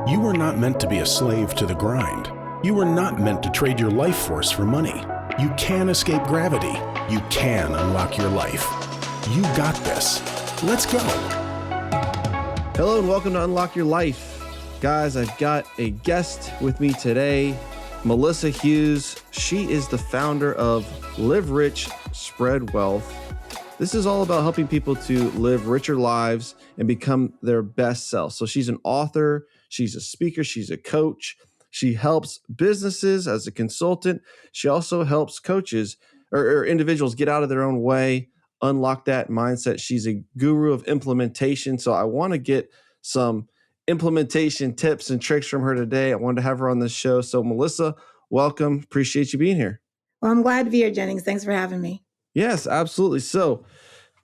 You were not meant to be a slave to the grind. You were not meant to trade your life force for money. You can escape gravity. You can unlock your life. You got this. Let's go. Hello and welcome to Unlock Your Life. Guys, I've got a guest with me today, Melissa Hughes. She is the founder of Live Rich, Spread Wealth. This is all about helping people to live richer lives and become their best self. So she's an author, she's a speaker, she's a coach. She helps businesses as a consultant. She also helps coaches or individuals get out of their own way, unlock that mindset. She's a guru of implementation. So I want to get some implementation tips and tricks from her today. I wanted to have her on this show. So Melissa, welcome. Appreciate you being here. Well, I'm glad to be here, Jennings. Thanks for having me. Yes, absolutely. So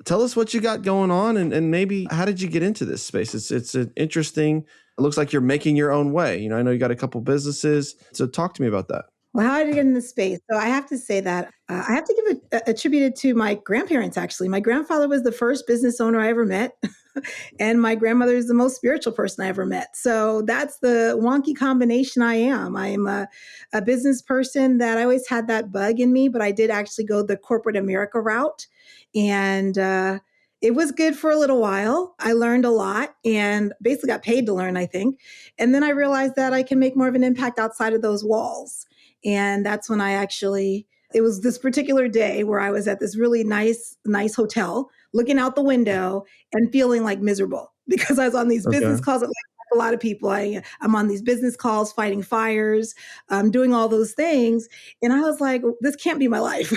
tell us what you got going on and maybe how did you get into this space? It's an interesting, it looks like you're making your own way. I know you got a couple businesses. So talk to me about that. Well, how did I get in this space? So I have to say that I have to give it attributed to my grandparents, actually. My grandfather was the first business owner I ever met. And my grandmother is the most spiritual person I ever met. So that's the wonky combination I am. I am a business person that I always had that bug in me, but I did actually go the corporate America route. And it was good for a little while. I learned a lot and basically got paid to learn, I think. And then I realized that I can make more of an impact outside of those walls. And that's when it was this particular day where I was at this really nice hotel, looking out the window and feeling like miserable because I was on these business calls. Like a lot of people, I'm on these business calls, fighting fires, doing all those things. And I was like, this can't be my life.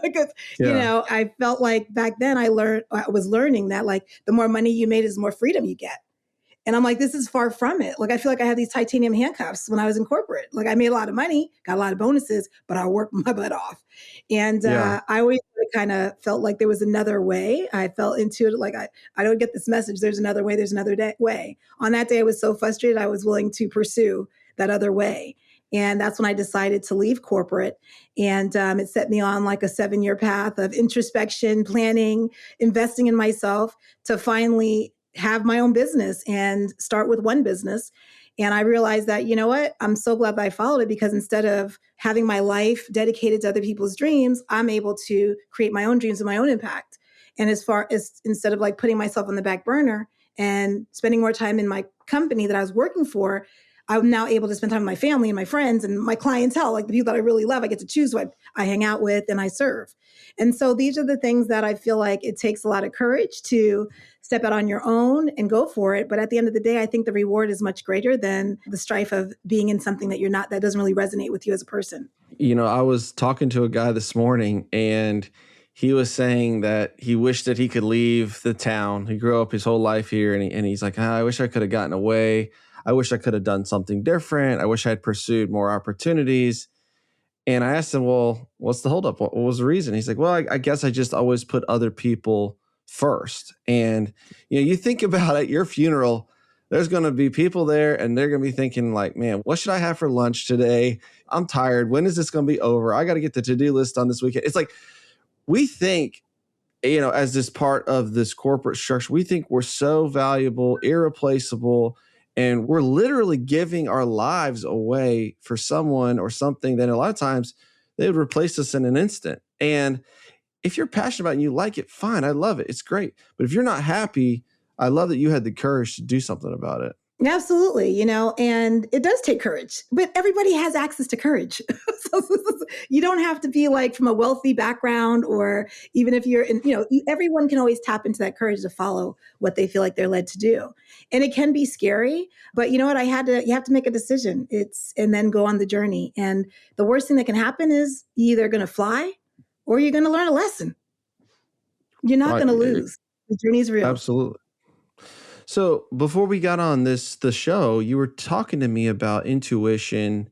Because, I felt like back then I was learning that like the more money you made is the more freedom you get. And I'm like, this is far from it. Like, I feel like I had these titanium handcuffs when I was in corporate. Like, I made a lot of money, got a lot of bonuses, but I worked my butt off. And I always kind of felt like there was another way. I felt into it like, I don't get this message. There's another way. There's another way. On that day, I was so frustrated. I was willing to pursue that other way. And that's when I decided to leave corporate. And it set me on like a 7-year path of introspection, planning, investing in myself to finally have my own business and start with one business. And I realized that, you know what, I'm so glad that I followed it because instead of having my life dedicated to other people's dreams, I'm able to create my own dreams and my own impact. And as far as instead of like putting myself on the back burner and spending more time in my company that I was working for, I'm now able to spend time with my family and my friends and my clientele, like the people that I really love. I get to choose who I hang out with and I serve. And so these are the things that I feel like it takes a lot of courage to step out on your own and go for it. But at the end of the day, I think the reward is much greater than the strife of being in something that doesn't really resonate with you as a person. I was talking to a guy this morning and he was saying that he wished that he could leave the town. He grew up his whole life here and he's like, I wish I could have gotten away. I wish I could have done something different. I wish I had pursued more opportunities. And I asked him, well, what's the holdup? What was the reason? He's like, well, I guess I just always put other people first. And, you think about at your funeral, there's going to be people there and they're going to be thinking like, man, what should I have for lunch today? I'm tired. When is this going to be over? I got to get the to-do list on this weekend. It's like, we think, as this part of this corporate structure, we think we're so valuable, irreplaceable, and we're literally giving our lives away for someone or something that a lot of times they would replace us in an instant. And if you're passionate about it and you like it, fine, I love it. It's great. But if you're not happy, I love that you had the courage to do something about it. Absolutely, and it does take courage, but everybody has access to courage. So you don't have to be like from a wealthy background, or even if you're in, everyone can always tap into that courage to follow what they feel like they're led to do. And it can be scary, but you know what? You have to make a decision. And then go on the journey. And the worst thing that can happen is you're either going to fly or you're going to learn a lesson. You're not going to lose. The journey is real. Absolutely. So before we got on the show, you were talking to me about intuition.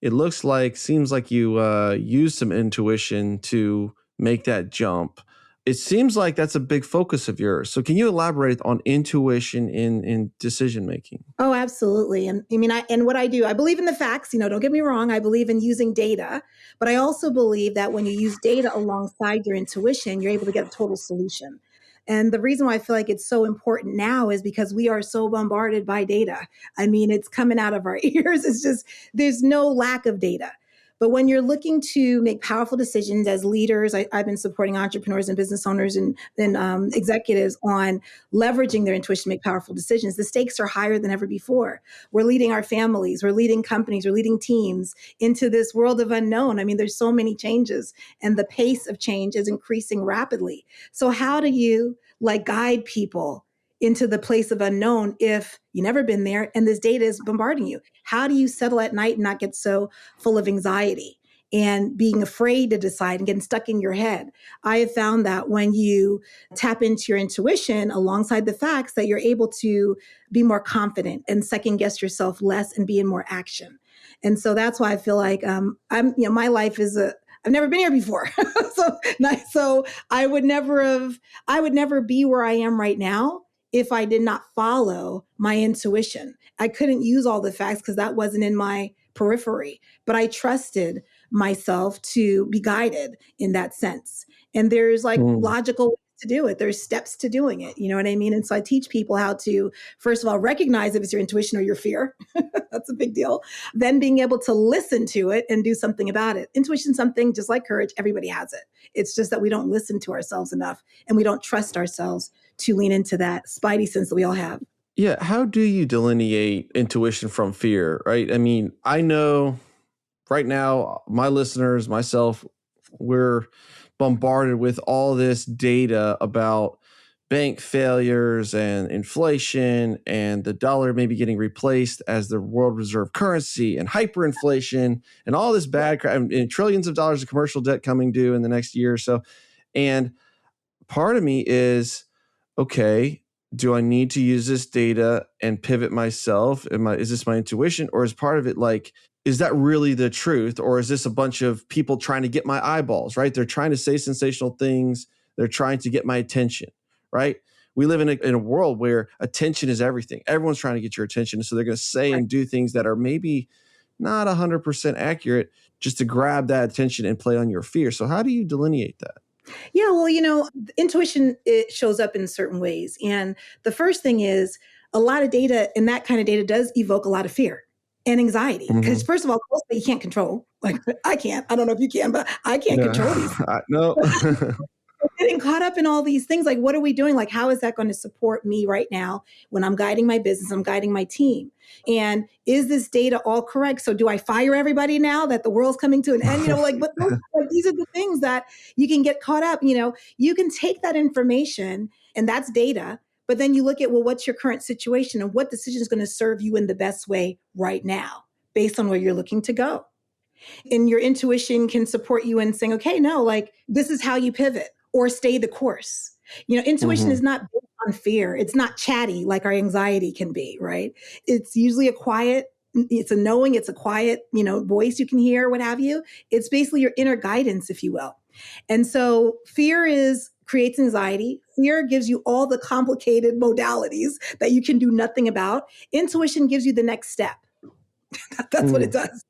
It seems like you used some intuition to make that jump. It seems like that's a big focus of yours. So can you elaborate on intuition in decision making? Oh, absolutely. And and what I do, I believe in the facts, don't get me wrong. I believe in using data, but I also believe that when you use data alongside your intuition, you're able to get a total solution. And the reason why I feel like it's so important now is because we are so bombarded by data. I mean, it's coming out of our ears. It's just, there's no lack of data. But when you're looking to make powerful decisions as leaders, I've been supporting entrepreneurs and business owners and executives on leveraging their intuition to make powerful decisions. The stakes are higher than ever before. We're leading our families, we're leading companies, we're leading teams into this world of unknown. I mean, there's so many changes and the pace of change is increasing rapidly. So how do you guide people into the place of unknown if you've never been there and this data is bombarding you? How do you settle at night and not get so full of anxiety and being afraid to decide and getting stuck in your head? I have found that when you tap into your intuition alongside the facts, that you're able to be more confident and second guess yourself less and be in more action. And so that's why I feel like my life is I've never been here before. so I would never be where I am right now if I did not follow my intuition. I couldn't use all the facts because that wasn't in my periphery, but I trusted myself to be guided in that sense. And there's logical ways to do it. There's steps to doing it. You know what I mean? And so I teach people how to, first of all, recognize if it's your intuition or your fear. That's a big deal. Then being able to listen to it and do something about it. Intuition, something just like courage, everybody has it. It's just that we don't listen to ourselves enough and we don't trust ourselves to lean into that spidey sense that we all have. Yeah. How do you delineate intuition from fear, right? I mean, I know right now, my listeners, myself, we're bombarded with all this data about bank failures and inflation and the dollar maybe getting replaced as the world reserve currency and hyperinflation and all this bad crap and trillions of dollars of commercial debt coming due in the next year or so. And part of me is, okay, do I need to use this data and pivot myself? Is this my intuition? Or is part of it is that really the truth? Or is this a bunch of people trying to get my eyeballs, right? They're trying to say sensational things. They're trying to get my attention, right? We live in a world where attention is everything. Everyone's trying to get your attention. So they're going to say and do things that are maybe not 100% accurate just to grab that attention and play on your fear. So how do you delineate that? Yeah, well, intuition, it shows up in certain ways. And the first thing is a lot of data, and that kind of data does evoke a lot of fear and anxiety. Because first of all, most of it you can't control. Like I can't. I don't know if you can, but I can't control these. No. Getting caught up in all these things, like what are we doing? Like, how is that going to support me right now when I'm guiding my business, I'm guiding my team? And is this data all correct? So do I fire everybody now that the world's coming to an end? But these are the things that you can get caught up. You can take that information and that's data, but then you look at, well, what's your current situation and what decision is going to serve you in the best way right now based on where you're looking to go. And your intuition can support you in saying, okay, no, this is how you pivot or stay the course. Intuition is not based on fear. It's not chatty like our anxiety can be, right? It's usually it's a knowing, it's a quiet, voice you can hear, what have you. It's basically your inner guidance, if you will. And so fear creates anxiety. Fear gives you all the complicated modalities that you can do nothing about. Intuition gives you the next step. That's what it does.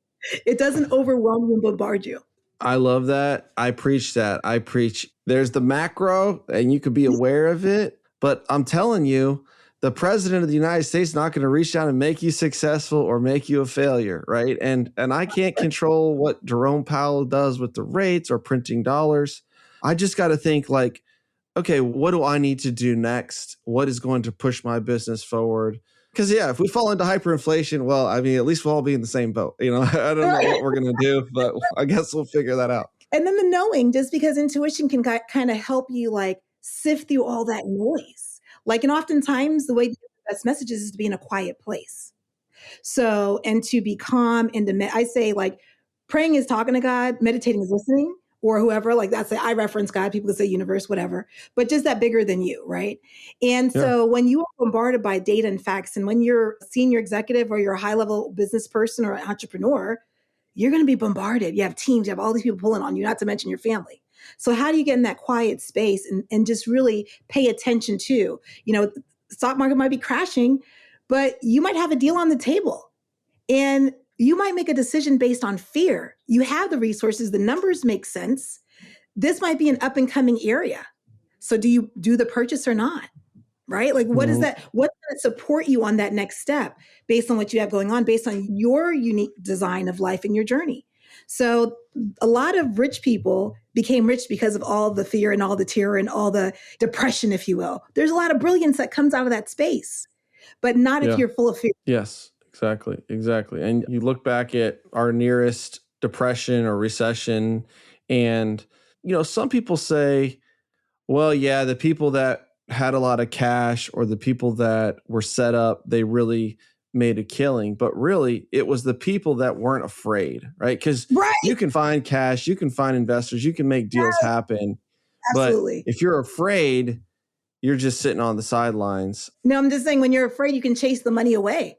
It doesn't overwhelm you and bombard you. I love that. I preach that. I preach there's the macro and you could be aware of it. But I'm telling you, the president of the United States is not going to reach down and make you successful or make you a failure, right? And I can't control what Jerome Powell does with the rates or printing dollars. I just got to think okay, what do I need to do next? What is going to push my business forward? Because, if we fall into hyperinflation, well, I mean, at least we'll all be in the same boat. I don't know what we're going to do, but I guess we'll figure that out. And then the knowing, just because intuition can kind of help you sift through all that noise. And oftentimes the way to get the best messages is to be in a quiet place. So, and to be calm and I say praying is talking to God, meditating is listening. Or whoever, I reference God, people can say universe, whatever, but just that bigger than you, right? And so when you are bombarded by data and facts, and when you're a senior executive or you're a high-level business person or an entrepreneur, you're going to be bombarded. You have teams, you have all these people pulling on you, not to mention your family. So how do you get in that quiet space and just really pay attention to, the stock market might be crashing, but you might have a deal on the table. And you might make a decision based on fear. You have the resources, the numbers make sense. This might be an up and coming area. So do you do the purchase or not? Right? Like, what is Mhm. that? What's going to support you on that next step based on what you have going on, based on your unique design of life and your journey? So, a lot of rich people became rich because of all the fear and all the terror and all the depression, if you will. There's a lot of brilliance that comes out of that space, but not if Yeah. you're full of fear. Yes, exactly. Exactly. And you look back at our nearest depression or recession, and, some people say, well, yeah, the people that had a lot of cash or the people that were set up, they really made a killing. But really, it was the people that weren't afraid, right? Because Right? you can find cash, you can find investors, you can make deals Yes, happen. But absolutely. if you're afraid, you're just sitting on the sidelines. No, I'm just saying, when you're afraid, you can chase the money away.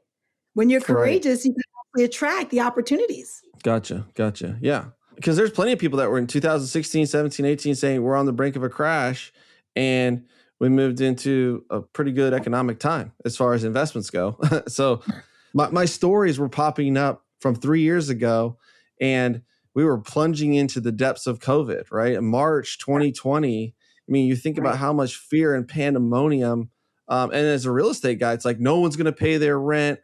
When you're Right. courageous, you can actually attract the opportunities. Gotcha. Gotcha. Yeah. Because there's plenty of people that were in 2016, 17, 18 saying we're on the brink of a crash. And we moved into a pretty good economic time as far as investments go. So my stories were popping up from 3 years ago, and we were plunging into the depths of COVID, right? In March 2020. I mean, you think about Right. how much fear and pandemonium. And as a real estate guy, it's like no one's going to pay their rent.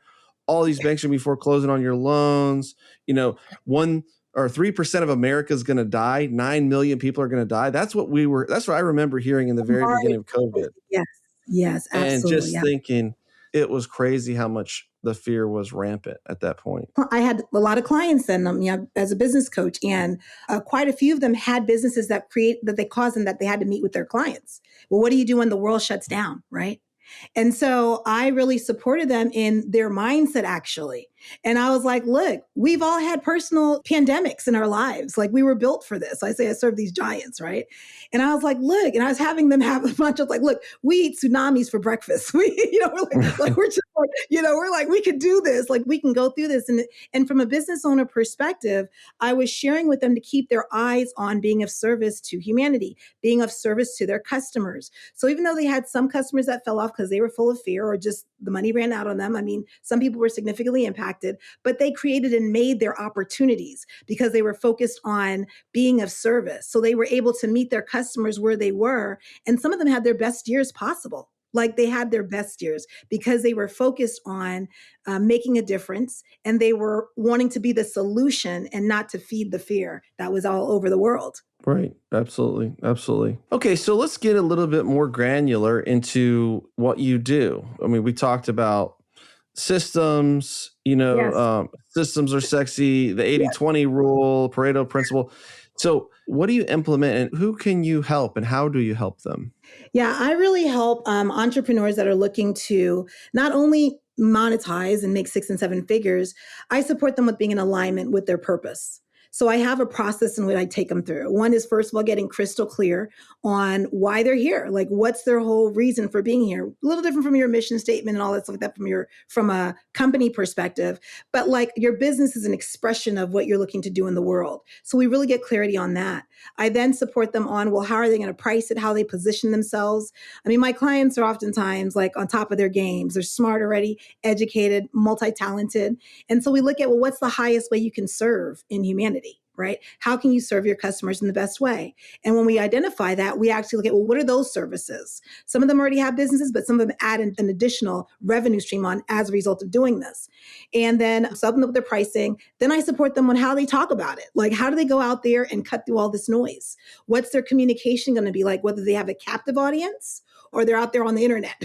All these banks are going to be foreclosing on your loans. 1 or 3% of America is going to die. 9 million people are going to die. That's what I remember hearing in the very Right. beginning of COVID, Yes. Yes, and absolutely. just Yeah. thinking it was crazy how much the fear was rampant at that point. I had a lot of clients then, as a business coach, and quite a few of them had businesses that they caused them that they had to meet with their clients. Well, what do you do when the world shuts down, right? And so I really supported them in their mindset, actually. And I was like, look, we've all had personal pandemics in our lives. Like, we were built for this. I say I serve these giants, right? And I was like, look, and I was having them have a bunch of like, look, we eat tsunamis for breakfast. We're just like, we're like, we could do this. Like, we can go through this. And from a business owner perspective, I was sharing with them to keep their eyes on being of service to humanity, being of service to their customers. So even though they had some customers that fell off because they were full of fear or just the money ran out on them, I mean, some people were significantly impacted, but they created and made their opportunities because they were focused on being of service. So they were able to meet their customers where they were. And some of them had their best years possible. Like, they had their best years because they were focused on making a difference, and they were wanting to be the solution and not to feed the fear that was all over the world. Right. Absolutely. Absolutely. Okay. So let's get a little bit more granular into what you do. I mean, we talked about systems, Yes. systems are sexy, the 80/20 rule, Pareto principle. So what do you implement, and who can you help, and how do you help them? Yeah, I really help entrepreneurs that are looking to not only monetize and make 6 and 7 figures, I support them with being in alignment with their purpose. So I have a process in which I take them through. One is, first of all, getting crystal clear on why they're here. Like, what's their whole reason for being here? A little different from your mission statement and all that stuff like that from a company perspective. But like, your business is an expression of what you're looking to do in the world. So we really get clarity on that. I then support them on, well, how are they going to price it? How they position themselves? I mean, my clients are oftentimes like on top of their games. They're smart already, educated, multi-talented. And so we look at, well, what's the highest way you can serve in humanity, right? How can you serve your customers in the best way? And when we identify that, we actually look at, well, what are those services? Some of them already have businesses, but some of them add an additional revenue stream on as a result of doing this. And then sub them with their pricing. Then I support them on how they talk about it. Like, how do they go out there and cut through all this noise? What's their communication going to be like? Whether they have a captive audience or they're out there on the internet,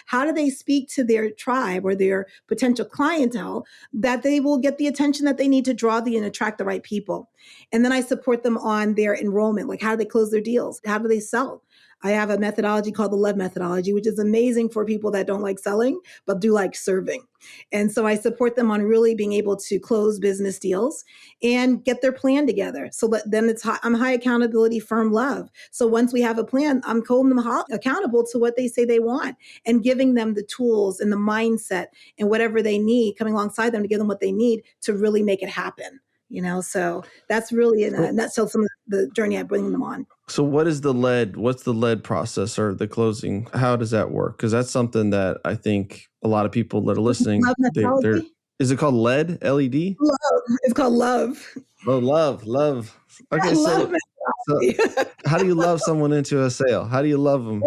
how do they speak to their tribe or their potential clientele that they will get the attention that they need to draw and attract the right people? And then I support them on their enrollment. Like, how do they close their deals? How do they sell? I have a methodology called the love methodology, which is amazing for people that don't like selling, but do like serving. And so I support them on really being able to close business deals and get their plan together. So then I'm high accountability, firm love. So once we have a plan, I'm holding them accountable to what they say they want and giving them the tools and the mindset and whatever they need, coming alongside them to give them what they need to really make it happen. So that's really in a nutshell some of the journey I bring them on. So what's the lead process or the closing? How does that work? Because that's something that I think a lot of people that are listening, Love they're, methodology. is it called LED? Love. It's called love. Oh, love. I Okay. love So methodology. So how do you love someone into a sale? How do you love them?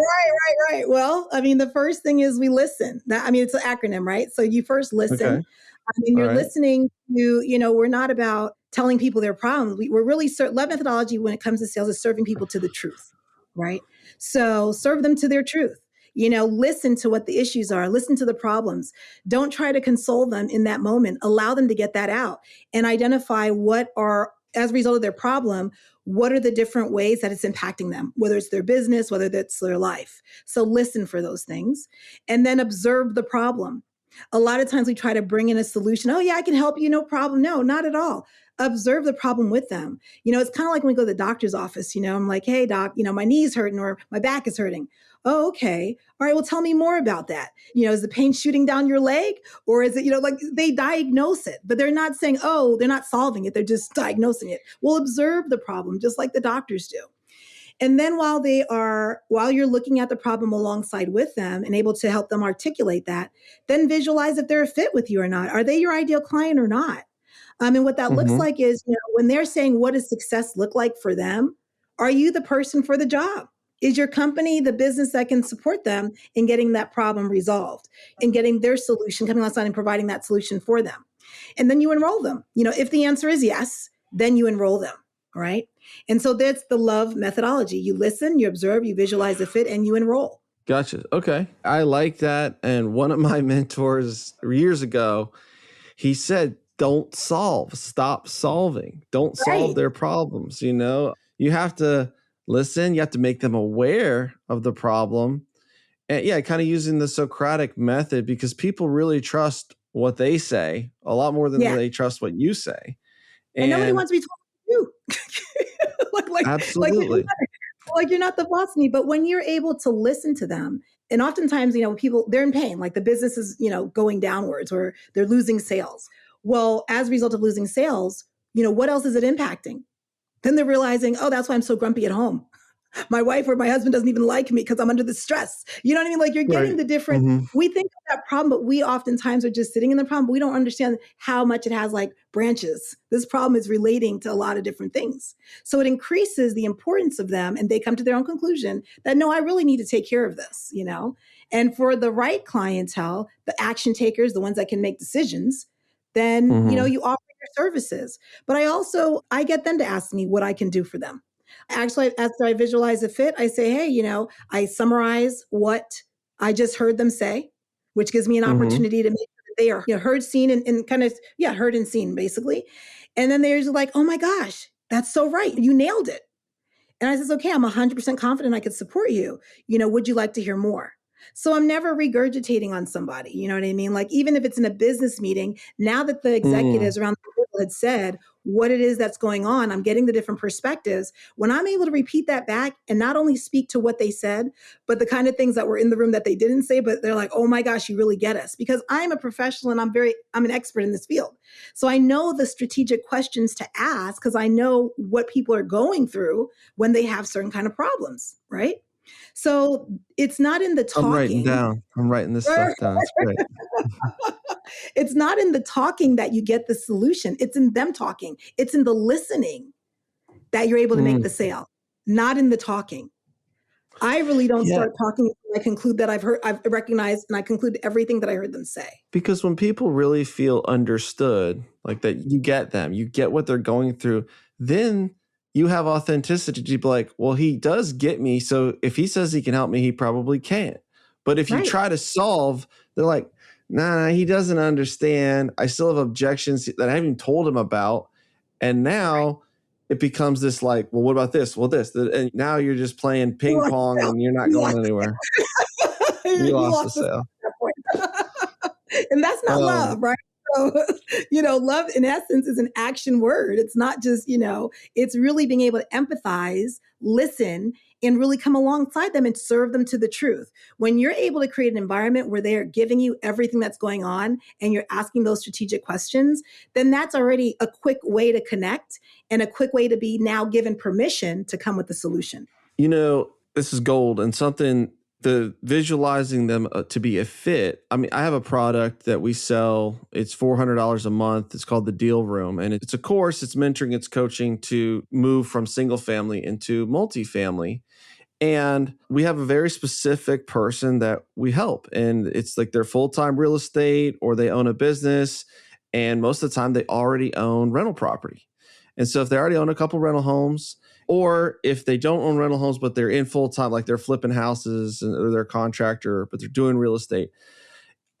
Right. Well, I mean, the first thing is we listen. I mean, it's an acronym, right? So you first Okay. listen. I mean, All you're right. listening to, we're not about telling people their problems. We're really, love methodology when it comes to sales is serving people to the truth, right? So serve them to their truth. Listen to what the issues are, listen to the problems. Don't try to console them in that moment. Allow them to get that out and identify what are, as a result of their problem, what are the different ways that it's impacting them, whether it's their business, whether it's their life. So listen for those things and then observe the problem. A lot of times we try to bring in a solution. Oh, yeah, I can help you. No problem. No, not at all. Observe the problem with them. It's kind of like when we go to the doctor's office, I'm like, hey, doc, my knee's hurting or my back is hurting. Oh, okay. All right. Well, tell me more about that. Is the pain shooting down your leg or is it, like they diagnose it, but they're not saying, oh, they're not solving it. They're just diagnosing it. We'll observe the problem just like the doctors do. And then while you're looking at the problem alongside with them and able to help them articulate that, then visualize if they're a fit with you or not. Are they your ideal client or not? And what that looks Mm-hmm. like is, when they're saying, what does success look like for them? Are you the person for the job? Is your company the business that can support them in getting that problem resolved and getting their solution, coming alongside and providing that solution for them? And then you enroll them. If the answer is yes, then you enroll them. Right. And so that's the love methodology. You listen, you observe, you visualize the fit, and you enroll. Gotcha. Okay. I like that. And one of my mentors years ago, he said, don't solve, stop solving. Don't solve Right. their problems. You have to listen, you have to make them aware of the problem. And yeah, kind of using the Socratic method because people really trust what they say a lot more than Yeah. they trust what you say. And nobody And wants to be told what to do. absolutely. Like you're not the boss of me. But when you're able to listen to them, and oftentimes, people, they're in pain, like the business is, going downwards or they're losing sales. Well, as a result of losing sales, what else is it impacting? Then they're realizing, oh, that's why I'm so grumpy at home. My wife or my husband doesn't even like me because I'm under the stress. You know what I mean? Like you're getting Right. the different, we think of that problem, but we oftentimes are just sitting in the problem. But we don't understand how much it has like branches. This problem is relating to a lot of different things. So it increases the importance of them and they come to their own conclusion that, no, I really need to take care of this, And for the right clientele, the action takers, the ones that can make decisions, then, you offer your services. But I get them to ask me what I can do for them. Actually, after I visualize a fit, I say, hey, I summarize what I just heard them say, which gives me an opportunity to make sure that they are heard, seen, and kind of, heard and seen, basically. And then they're like, oh my gosh, that's so right. You nailed it. And I says, okay, I'm 100% confident I could support you. Would you like to hear more? So I'm never regurgitating on somebody. You know what I mean? Like, even if it's in a business meeting, now that the executives around the table had said what it is that's going on, I'm getting the different perspectives. When I'm able to repeat that back and not only speak to what they said, but the kind of things that were in the room that they didn't say, but they're like, oh my gosh, you really get us. Because I'm a professional and I'm an expert in this field. So I know the strategic questions to ask because I know what people are going through when they have certain kind of problems, right? So it's not in the I'm writing talking. down. I'm writing this stuff down. It's great. It's not in the talking that you get the solution. It's in them talking. It's in the listening that you're able to make the sale, not in the talking. I really don't Yeah. start talking until I conclude that I've recognized and I conclude everything that I heard them say. Because when people really feel understood, like that you get them, you get what they're going through, then you have authenticity to be like, well, he does get me. So if he says he can help me, he probably can't. But if you Right. try to solve, they're like, nah, he doesn't understand. I still have objections that I haven't even told him about. And now it becomes this like, well, what about this? Well, this. And now you're just playing ping pong and you're not going anywhere. You You lost the lost the sale. at that point. And that's not Um, love, right? So, love in essence is an action word. It's not just, it's really being able to empathize, listen, and really come alongside them and serve them to the truth. When you're able to create an environment where they're giving you everything that's going on and you're asking those strategic questions, then that's already a quick way to connect and a quick way to be now given permission to come with the solution. this is gold and something the visualizing them to be a fit. I mean, I have a product that we sell. It's $400 a month. It's called the Deal Room. And it's a course, it's mentoring, it's coaching to move from single family into multifamily. And we have a very specific person that we help. And it's like they're full-time real estate or they own a business. And most of the time they already own rental property. And so if they already own a couple rental homes, or if they don't own rental homes, but they're in full-time, like they're flipping houses or they're a contractor, but they're doing real estate,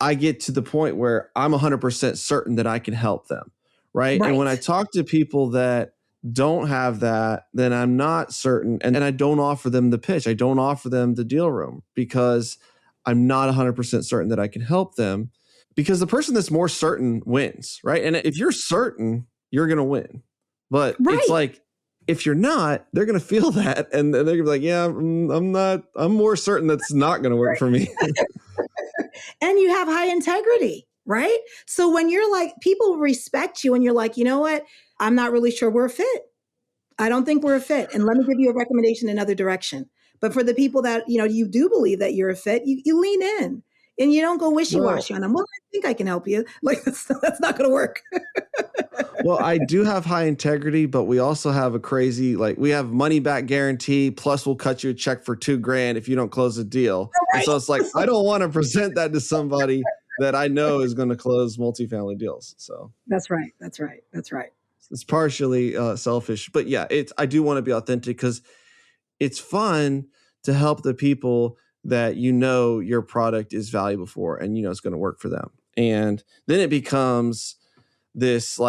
I get to the point where I'm 100% certain that I can help them, right? And when I talk to people that don't have that, then I'm not certain. And I don't offer them the pitch. I don't offer them the deal room because I'm not 100% certain that I can help them, because the person that's more certain wins, right? And if you're certain, you're going to win. But it's like, if you're not, they're going to feel that. And they're going to be like, yeah, I'm more certain that's not going to work for me. And you have high integrity, right? So when you're like, people respect you and you're like, you know what? I'm not really sure we're a fit. I don't think we're a fit. And let me give you a recommendation in another direction. But for the people that, you do believe that you're a fit, you lean in and you don't go wishy-washy on them. Well, I think I can help you. Like, that's not going to work. Well, I do have high integrity, but we also have a crazy, we have money back guarantee, plus we'll cut you a check for $2,000 if you don't close a deal. And so it's like, I don't want to present that to somebody that I know is going to close multifamily deals. So That's right. It's partially selfish, but yeah, I do want to be authentic because it's fun to help the people that your product is valuable for and it's going to work for them. And then it becomes this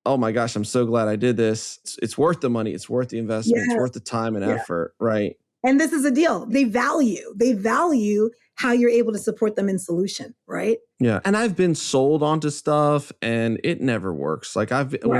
oh my gosh, I'm so glad I did this. It's worth the money. It's worth the investment. It's worth the time and effort, right? And this is a deal. They value how you're able to support them in solution, right? Yeah. And I've been sold onto stuff and it never works. When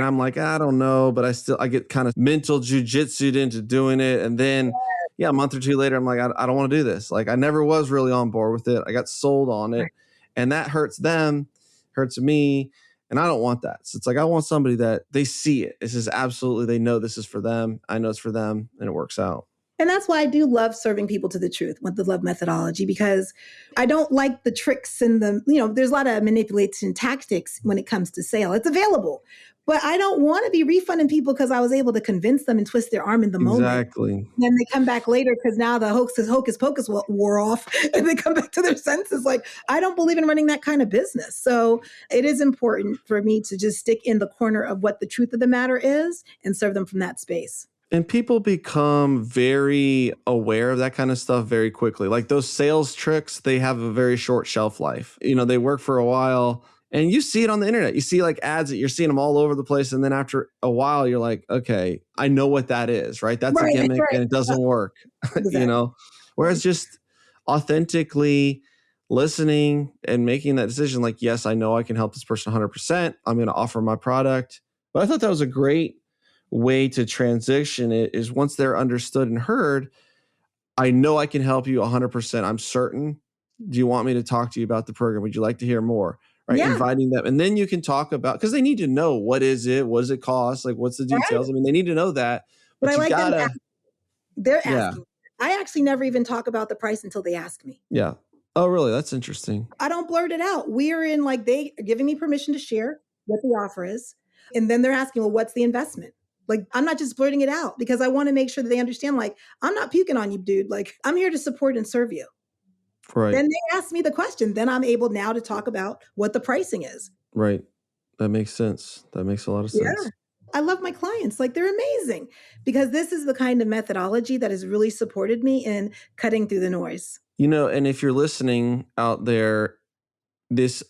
I'm like, I don't know, but I get kind of mental jujitsu'd into doing it. And then, a month or two later, I'm like, I don't want to do this. I never was really on board with it. I got sold on it and that hurts them, hurts me. And I don't want that. So it's I want somebody that they see it. This is absolutely, they know this is for them. I know it's for them and it works out. And that's why I do love serving people to the truth with the love methodology, because I don't like the tricks and there's a lot of manipulation tactics when it comes to sale. It's available, but I don't want to be refunding people because I was able to convince them and twist their arm in the moment. Exactly. Then they come back later because now the hocus pocus wore off and they come back to their senses. I don't believe in running that kind of business. So it is important for me to just stick in the corner of what the truth of the matter is and serve them from that space. And people become very aware of that kind of stuff very quickly. Those sales tricks, they have a very short shelf life. They work for a while and you see it on the internet. You see ads that you're seeing them all over the place. And then after a while, you're like, okay, I know what that is, right? That's a gimmick and it doesn't work, Exactly. Whereas just authentically listening and making that decision, yes, I know I can help this person 100%. I'm going to offer my product. But I thought that was a great way to transition it is once they're understood and heard, I know I can help you 100%. I'm certain. Do you want me to talk to you about the program? Would you like to hear more? Right. Yeah. Inviting them. And then you can talk about, because they need to know what is it? What does it cost? What's the details? Right. I mean, they need to know that. But I like them. They're asking. I actually never even talk about the price until they ask me. Yeah. Oh, really? That's interesting. I don't blurt it out. We're in they are giving me permission to share what the offer is. And then they're asking, well, what's the investment? I'm not just blurting it out because I want to make sure that they understand, I'm not puking on you, dude. I'm here to support and serve you. Right. Then they ask me the question. Then I'm able now to talk about what the pricing is. Right. That makes sense. That makes a lot of sense. Yeah. I love my clients. They're amazing because this is the kind of methodology that has really supported me in cutting through the noise. And if you're listening out there, this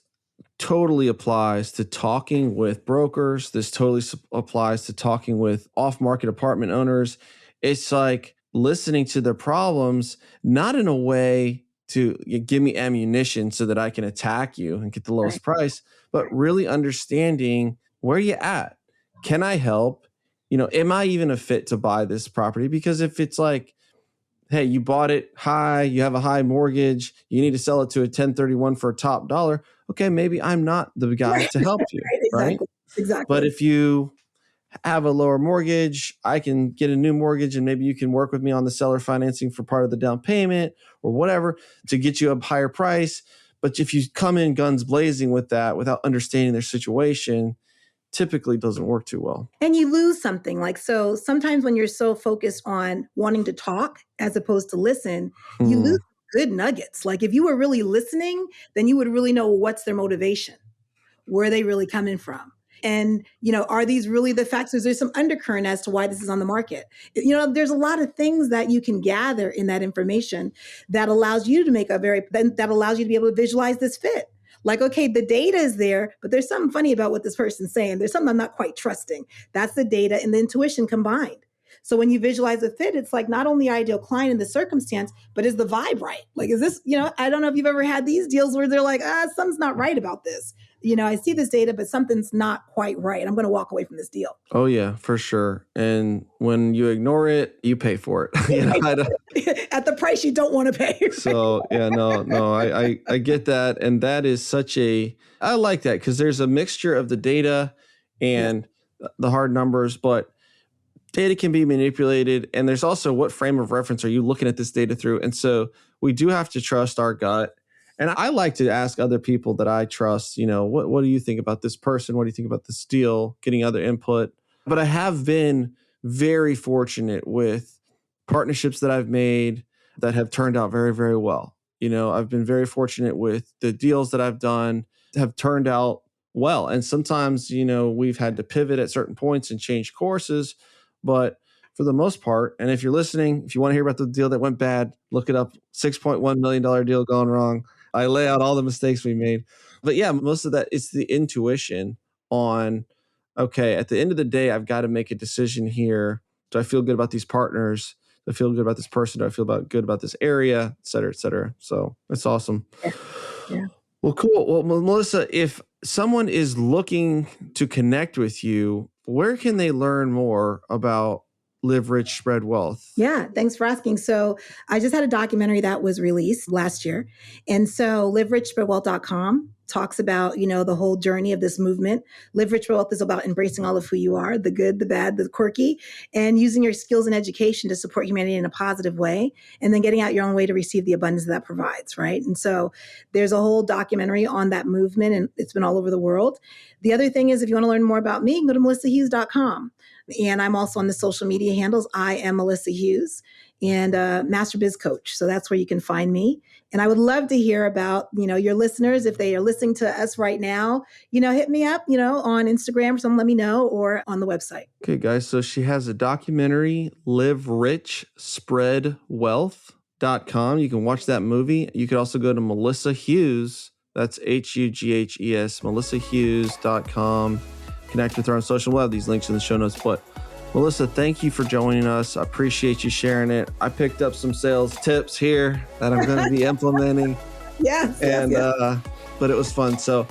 totally applies to talking with brokers. This totally applies to talking with off-market apartment owners. It's listening to their problems, not in a way to give me ammunition so that I can attack you and get the lowest price, but really understanding where you at. Can I help? Am I even a fit to buy this property? Because if it's hey, you bought it high, you have a high mortgage, you need to sell it to a 1031 for a top dollar. Okay, maybe I'm not the guy to help you, right? Exactly. But if you have a lower mortgage. I can get a new mortgage and maybe you can work with me on the seller financing for part of the down payment or whatever to get you a higher price. But if you come in guns blazing with that without understanding their situation, typically doesn't work too well. And you lose something. Like, so sometimes when you're so focused on wanting to talk as opposed to listen, you lose good nuggets. Like if you were really listening, then you would really know what's their motivation. Where are they really coming from? And, are these really the facts? Is there some undercurrent as to why this is on the market? There's a lot of things that you can gather in that information that allows you to that allows you to be able to visualize this fit. Like, okay, the data is there, but there's something funny about what this person's saying. There's something I'm not quite trusting. That's the data and the intuition combined. So when you visualize a fit, it's like not only ideal client in the circumstance, but is the vibe right? Like, is this, I don't know if you've ever had these deals where they're like, something's not right about this. I see this data, but something's not quite right. I'm going to walk away from this deal. Oh yeah, for sure. And when you ignore it, you pay for it. At the price you don't want to pay. So yeah, no, I get that. And that is I like that because there's a mixture of the data and the hard numbers, but data can be manipulated. And there's also what frame of reference are you looking at this data through? And so we do have to trust our gut. And I like to ask other people that I trust, what do you think about this person? What do you think about this deal? Getting other input. But I have been very fortunate with partnerships that I've made that have turned out very, very well. I've been very fortunate with the deals that I've done have turned out well. And sometimes, we've had to pivot at certain points and change courses. But for the most part, and if you're listening, if you want to hear about the deal that went bad, look it up. $6.1 million deal gone wrong. I lay out all the mistakes we made. But yeah, most of that, it's the intuition on, okay, at the end of the day, I've got to make a decision here. Do I feel good about these partners? Do I feel good about this person? Do I feel good about this area, et cetera, et cetera? So it's awesome. Yeah. Well, cool. Well, Melissa, if someone is looking to connect with you, where can they learn more about Live Rich, Spread Wealth? Yeah, thanks for asking. So I just had a documentary that was released last year. And so liverichtspreadwealth.com talks about, the whole journey of this movement. Live Rich, Spread Wealth is about embracing all of who you are, the good, the bad, the quirky, and using your skills and education to support humanity in a positive way, and then getting out your own way to receive the abundance that provides, right? And so there's a whole documentary on that movement, and it's been all over the world. The other thing is, if you want to learn more about me, go to melissahughes.com. And I'm also on the social media handles. I am Melissa Hughes and Master Biz Coach. So that's where you can find me. And I would love to hear about, your listeners. If they are listening to us right now, hit me up, on Instagram or something, let me know, or on the website. Okay, guys. So she has a documentary, Live Rich, Spread Wealth.com. You can watch that movie. You could also go to Melissa Hughes. That's Hughes, melissahughes.com. Connect with her on social web. These links in the show notes. But Melissa, thank you for joining us. I appreciate you sharing it. I picked up some sales tips here that I'm going to be implementing. Yes. But it was fun. So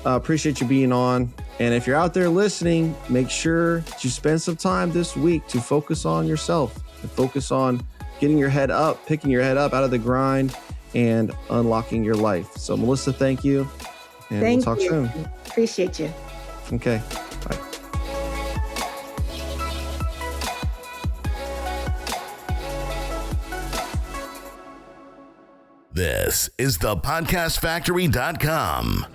appreciate you being on. And if you're out there listening, make sure you spend some time this week to focus on yourself and focus on getting your head up, picking your head up out of the grind and unlocking your life. So Melissa, thank you. And we'll talk soon. Appreciate you. Okay. Bye. This is the podcastfactory.com.